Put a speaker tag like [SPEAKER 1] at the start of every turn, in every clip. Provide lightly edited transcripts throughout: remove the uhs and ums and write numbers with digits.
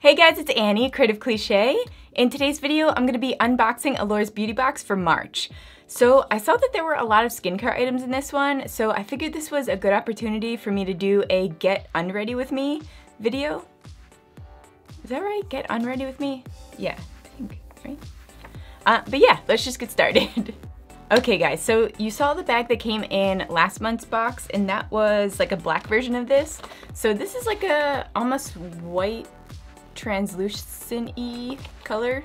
[SPEAKER 1] Hey guys, it's Annie, Creative.Cliche. In today's video, I'm gonna be unboxing Allure's Beauty Box for March. So I saw that there were a lot of skincare items in this one, so I figured this was a good opportunity for me to do a Get Unready With Me video. Is that right? Get Unready With Me? Yeah, I think, right? But yeah, let's just get started. Okay guys, so you saw the bag that came in last month's box, and that was like a black version of this. So this is like a almost white translucent-y color.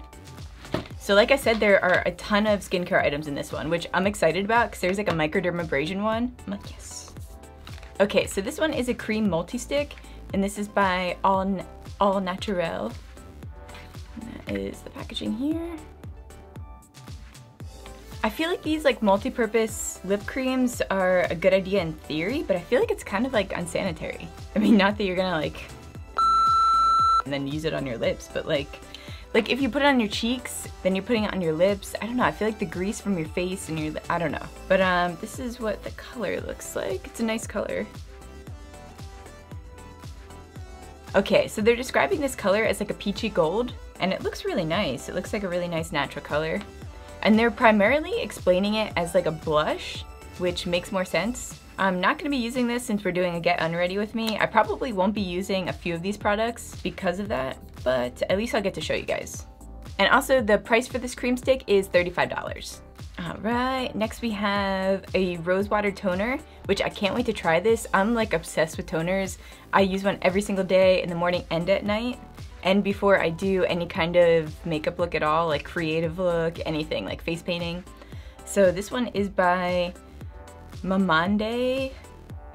[SPEAKER 1] So like I said, there are a ton of skincare items in this one, which I'm excited about because there's like a microdermabrasion one. I'm like, yes. Okay, so this one is a cream multi-stick, and this is by All Naturel. And that is the packaging here. I feel like these like multi-purpose lip creams are a good idea in theory, but I feel like it's kind of like unsanitary. I mean, not that you're gonna like and then use it on your lips, but like if you put it on your cheeks, then you're putting it on your lips. I don't know, I feel like the grease from your face and your, I don't know. But this is what the color looks like. It's a nice color. Okay, so they're describing this color as like a peachy gold, and it looks really nice. It looks like a really nice natural color. And they're primarily explaining it as like a blush, which makes more sense. I'm not gonna be using this since we're doing a Get Unready With Me. I probably won't be using a few of these products because of that, but at least I'll get to show you guys. And also the price for this cream stick is $35. All right, next we have a rose water toner, which I can't wait to try this. I'm like obsessed with toners. I use one every single day in the morning and at night, and before I do any kind of makeup look at all, like creative look, anything, like face painting. So this one is by Mamande.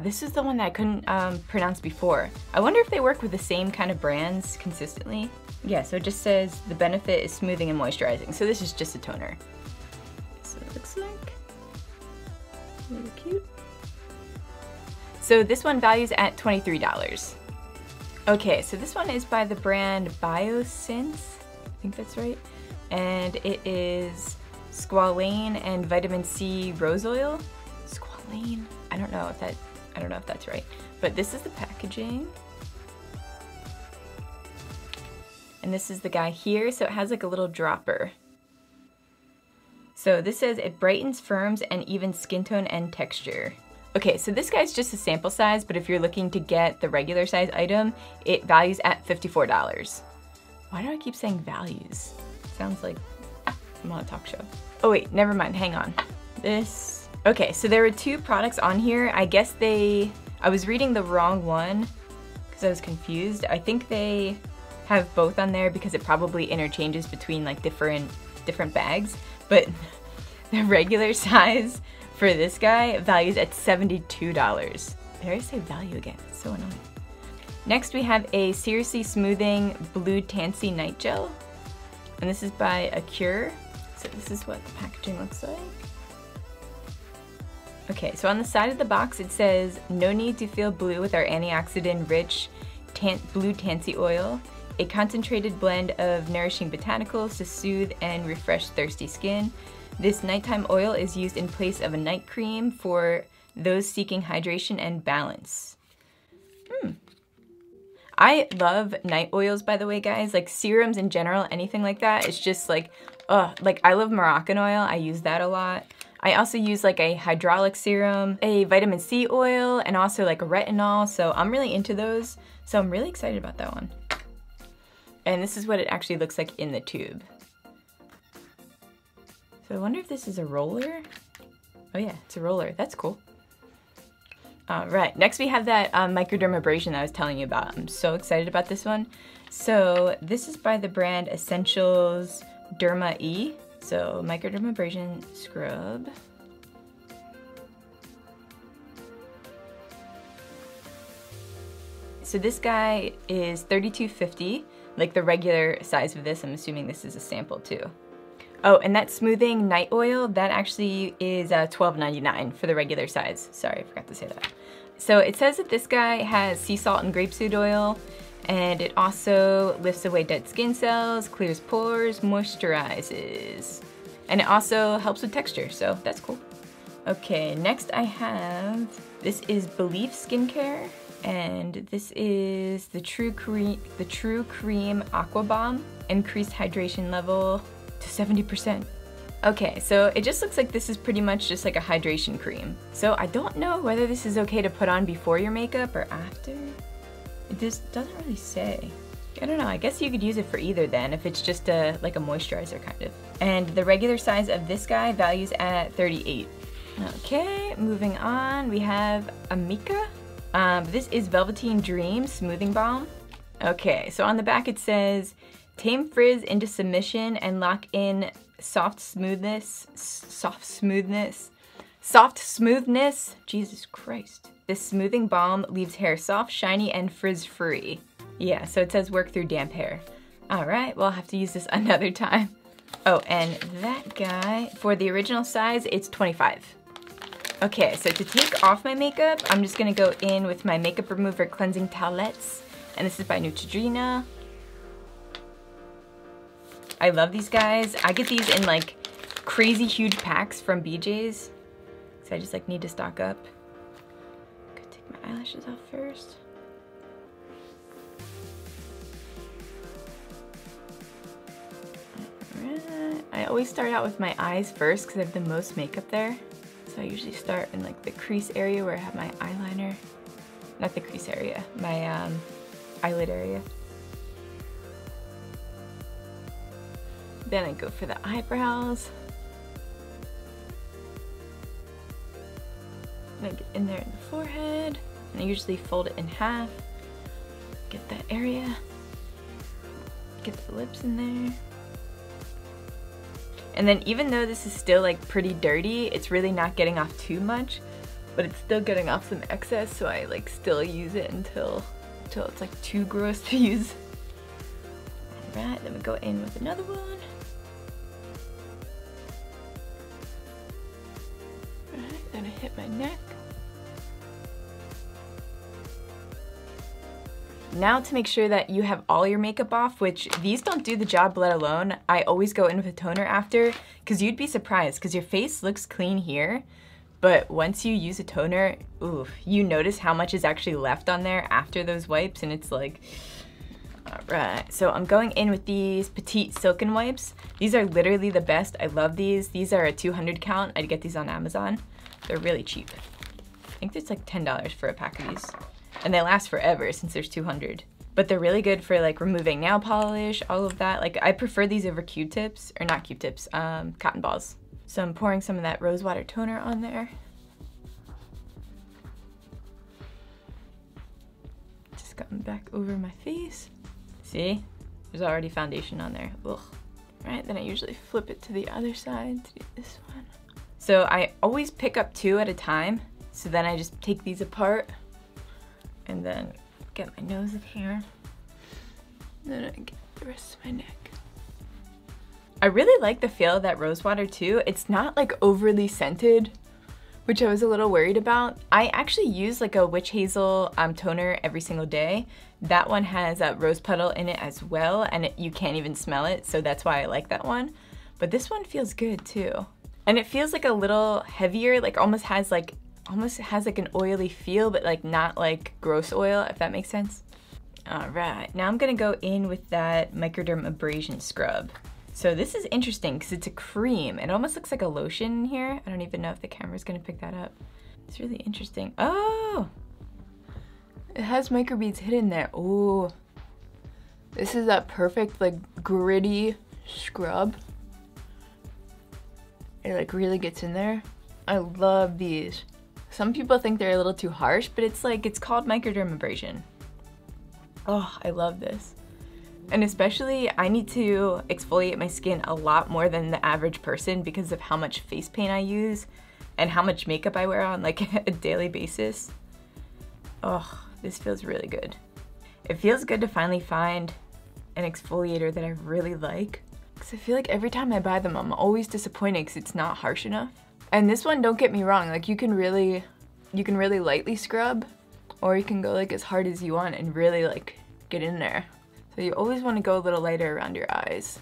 [SPEAKER 1] This is the one that I couldn't pronounce before. I wonder if they work with the same kind of brands consistently. Yeah, so it just says the benefit is smoothing and moisturizing. So this is just a toner. So it looks like really cute. So this one values at $23. Okay, so this one is by the brand Biossance. I think that's right. And it is squalane and vitamin C rose oil. Squalane? I don't know if that's right. But this is the packaging. And this is the guy here, so it has like a little dropper. So this says it brightens, firms, and evens skin tone and texture. Okay, so this guy's just a sample size, but if you're looking to get the regular size item, it values at $54. Why do I keep saying values? It sounds like I'm on a talk show. Oh wait, never mind, hang on. Okay, so there were two products on here. I guess I was reading the wrong one because I was confused. I think they have both on there because it probably interchanges between like different bags, but the regular size for this guy values at $72. Did I say value again? It's so annoying. Next we have a Seriously Smoothing Blue Tansy Night Gel, and this is by Acure. So this is what the packaging looks like. Okay, so on the side of the box it says, no need to feel blue with our antioxidant-rich blue tansy oil, a concentrated blend of nourishing botanicals to soothe and refresh thirsty skin. This nighttime oil is used in place of a night cream for those seeking hydration and balance. I love night oils, by the way, guys. Like serums in general, anything like that. It's just like, like I love Moroccan oil. I use that a lot. I also use like a hydraulic serum, a vitamin C oil, and also like a retinol. So I'm really into those. So I'm really excited about that one. And this is what it actually looks like in the tube. So I wonder if this is a roller. Oh yeah, it's a roller. That's cool. All right, next we have that microdermabrasion that I was telling you about. I'm so excited about this one. So this is by the brand Essentials Derma E. So microdermabrasion scrub. So this guy is $32.50, like the regular size of this. I'm assuming this is a sample too. Oh, and that smoothing night oil, that actually is $12.99 for the regular size. Sorry, I forgot to say that. So it says that this guy has sea salt and grapeseed oil, and it also lifts away dead skin cells, clears pores, moisturizes, and it also helps with texture, so that's cool. Okay, next I have, this is Belief Skincare. And this is the True Cream Aqua Bomb. Increased hydration level to 70%. Okay, so it just looks like this is pretty much just like a hydration cream. So I don't know whether this is okay to put on before your makeup or after. It just doesn't really say. I don't know, I guess you could use it for either then if it's just like a moisturizer kind of. And the regular size of this guy values at 38. Okay, moving on, we have Amika. This is Velveteen Dream Smoothing Balm. Okay, so on the back it says, tame frizz into submission and lock in soft smoothness, Jesus Christ. This smoothing balm leaves hair soft, shiny, and frizz-free. Yeah, so it says work through damp hair. All right, well, I'll have to use this another time. Oh, and that guy, for the original size, it's 25. Okay, so to take off my makeup, I'm just gonna go in with my Makeup Remover Cleansing Towelettes, and this is by Neutrogena. I love these guys. I get these in like crazy huge packs from BJ's, so I just like need to stock up. Gonna take my eyelashes off first. Alright, I always start out with my eyes first because I have the most makeup there. So I usually start in like the crease area where I have my eyeliner. Not the crease area, my eyelid area. Then I go for the eyebrows. And I get in there in the forehead. And I usually fold it in half. Get that area. Get the lips in there. And then even though this is still like pretty dirty, it's really not getting off too much, but it's still getting off some excess, so I like still use it until it's like too gross to use. Alright, then we go in with another one. Alright, then I hit my neck. Now to make sure that you have all your makeup off, which these don't do the job let alone, I always go in with a toner after, because you'd be surprised, because your face looks clean here, but once you use a toner, ooh, you notice how much is actually left on there after those wipes, and it's like, alright. So I'm going in with these Petite Silken Wipes. These are literally the best. I love these. These are a 200 count. I'd get these on Amazon. They're really cheap. I think it's like $10 for a pack of these. And they last forever since there's 200. But they're really good for like removing nail polish, all of that. Like I prefer these over Q-tips, or not Q-tips, cotton balls. So I'm pouring some of that rose water toner on there. Just going back over my face. See? There's already foundation on there. Ugh. Right, then I usually flip it to the other side to do this one. So I always pick up 2 at a time. So then I just take these apart. And then get my nose in here. And then I get the rest of my neck. I really like the feel of that rose water too. It's not like overly scented, which I was a little worried about. I actually use like a witch hazel toner every single day. That one has a rose petal in it as well, and you can't even smell it, so that's why I like that one. But this one feels good too. And it feels like a little heavier, like almost has like an oily feel, but like not like gross oil, if that makes sense. All right, now I'm gonna go in with that Microderm Abrasion Scrub. So this is interesting because it's a cream. It almost looks like a lotion in here. I don't even know if the camera's gonna pick that up. It's really interesting. Oh, it has microbeads hidden there. Oh, this is that perfect like gritty scrub. It like really gets in there. I love these. Some people think they're a little too harsh, but it's like, it's called microdermabrasion. Oh, I love this. And especially, I need to exfoliate my skin a lot more than the average person because of how much face paint I use and how much makeup I wear on like a daily basis. Oh, this feels really good. It feels good to finally find an exfoliator that I really like, because I feel like every time I buy them, I'm always disappointed because it's not harsh enough. And this one, don't get me wrong, like you can really lightly scrub, or you can go like as hard as you want and really like get in there. So you always want to go a little lighter around your eyes,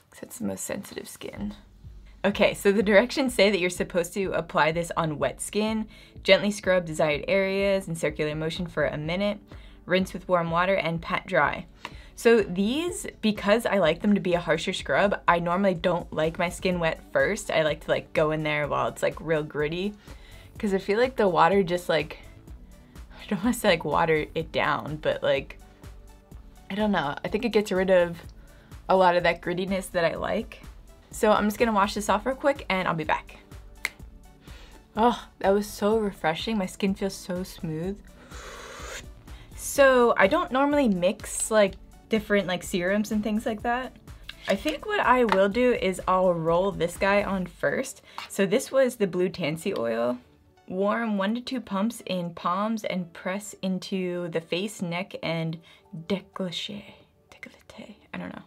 [SPEAKER 1] because that's the most sensitive skin. Okay, so the directions say that you're supposed to apply this on wet skin, gently scrub desired areas in circular motion for a minute, rinse with warm water, and pat dry. So these, because I like them to be a harsher scrub, I normally don't like my skin wet first. I like to like go in there while it's like real gritty, because I feel like the water just like, I don't want to say like water it down, but like, I don't know. I think it gets rid of a lot of that grittiness that I like. So I'm just gonna wash this off real quick and I'll be back. Oh, that was so refreshing. My skin feels so smooth. So I don't normally mix like different like serums and things like that. I think what I will do is I'll roll this guy on first. So this was the Blue Tansy oil. Warm 1 to 2 pumps in palms and press into the face, neck, and décolleté. I don't know.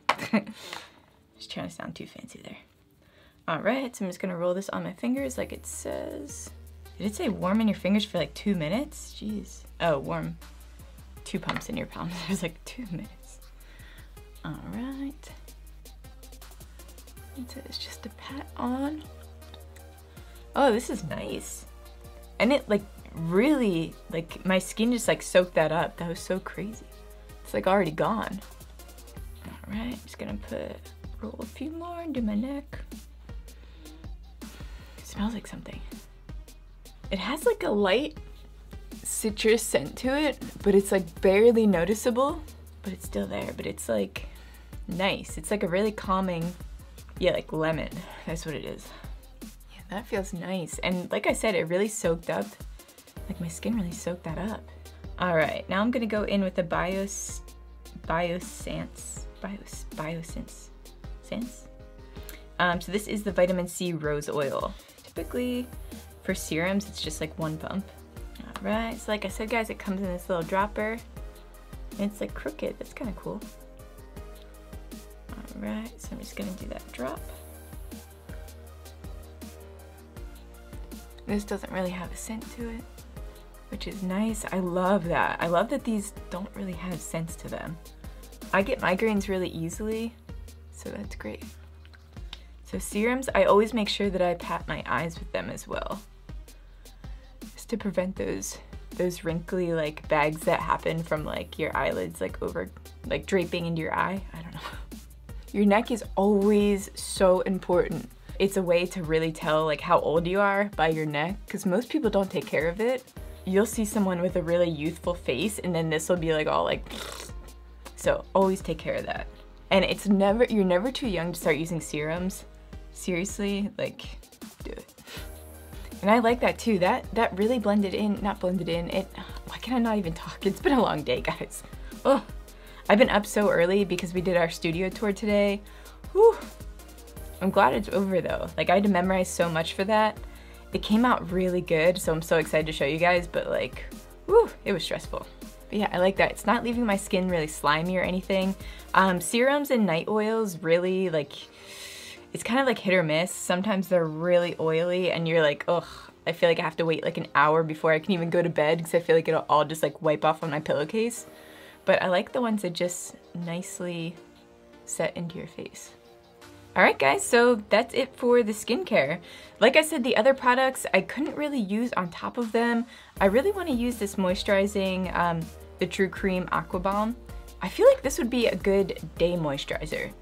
[SPEAKER 1] Just trying to sound too fancy there. All right, so I'm just gonna roll this on my fingers like it says. Did it say warm in your fingers for like 2 minutes? Jeez. Oh, warm 2 pumps in your palms. It was like 2 minutes. All right. So it's just a pat on. Oh, this is nice. And it like really, like my skin just like soaked that up. That was so crazy. It's like already gone. All right, I'm just gonna roll a few more and do my neck. It smells like something. It has like a light citrus scent to it, but it's like barely noticeable, but it's still there, but it's like nice. It's like a really calming, yeah, like lemon. That's what it is. Yeah, that feels nice. And like I said, it really soaked up, like my skin really soaked that up. All right, now I'm gonna go in with the Biossance. So this is the vitamin C rose oil. Typically for serums, it's just like 1 pump. All right, so like I said, guys, it comes in this little dropper. And it's like crooked, that's kind of cool. All right, so I'm just gonna do that drop. This doesn't really have a scent to it, which is nice. I love that. I love that these don't really have scents to them. I get migraines really easily, so that's great. So serums, I always make sure that I pat my eyes with them as well, just to prevent those wrinkly like bags that happen from like your eyelids like draping into your eye. I don't know. Your neck is always so important. It's a way to really tell like how old you are by your neck, because most people don't take care of it. You'll see someone with a really youthful face and then this will be like all like, so always take care of that. And you're never too young to start using serums. Seriously, like, do it. And I like that too. That really blended in, why can I not even talk? It's been a long day, guys. Oh, I've been up so early because we did our studio tour today. Whew. I'm glad it's over though. Like I had to memorize so much for that. It came out really good, so I'm so excited to show you guys, but like, whew, it was stressful. But yeah, I like that. It's not leaving my skin really slimy or anything. Serums and night oils really like, it's kind of like hit or miss. Sometimes they're really oily and you're like, ugh, I feel like I have to wait like an hour before I can even go to bed because I feel like it'll all just like wipe off on my pillowcase. But I like the ones that just nicely set into your face. All right, guys, so that's it for the skincare. Like I said, the other products I couldn't really use on top of them. I really want to use this moisturizing, the True Cream Aqua Balm. I feel like this would be a good day moisturizer,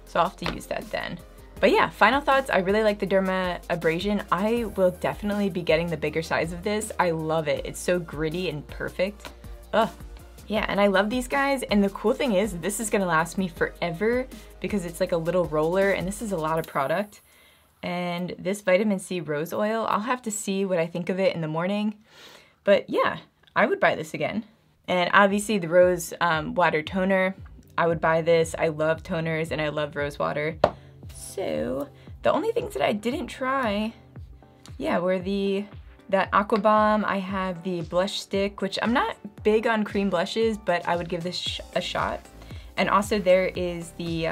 [SPEAKER 1] so I'll have to use that then. But yeah, final thoughts, I really like the Derma Abrasion. I will definitely be getting the bigger size of this. I love it. It's so gritty and perfect. Ugh. Yeah, and I love these guys, and the cool thing is this is gonna last me forever because it's like a little roller, and this is a lot of product. And this vitamin C rose oil, I'll have to see what I think of it in the morning. But yeah, I would buy this again. And obviously the rose water toner, I would buy this. I love toners and I love rose water. So the only things that I didn't try, yeah, were that Aqua Bomb. I have the blush stick, which I'm not big on cream blushes, but I would give this a shot. And also there is the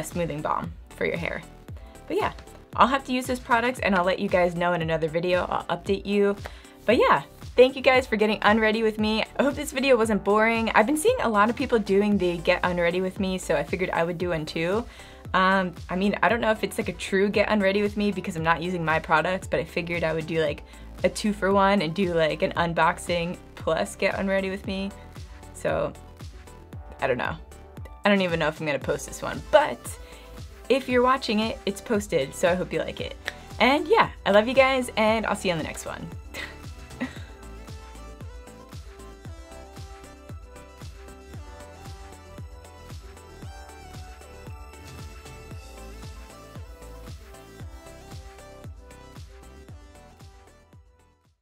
[SPEAKER 1] smoothing balm for your hair. But yeah, I'll have to use those products and I'll let you guys know in another video. I'll update you. But yeah, Thank you guys for getting unready with me. I hope this video wasn't boring. I've been seeing a lot of people doing the get unready with me, so I figured I would do one too. I mean, I don't know if it's like a true get unready with me because I'm not using my products, but I figured I would do like a 2-for-1 and do like an unboxing plus get unready with me. So, I don't know. I don't even know if I'm gonna post this one, but if you're watching it, it's posted, so I hope you like it. And yeah, I love you guys, and I'll see you on the next one.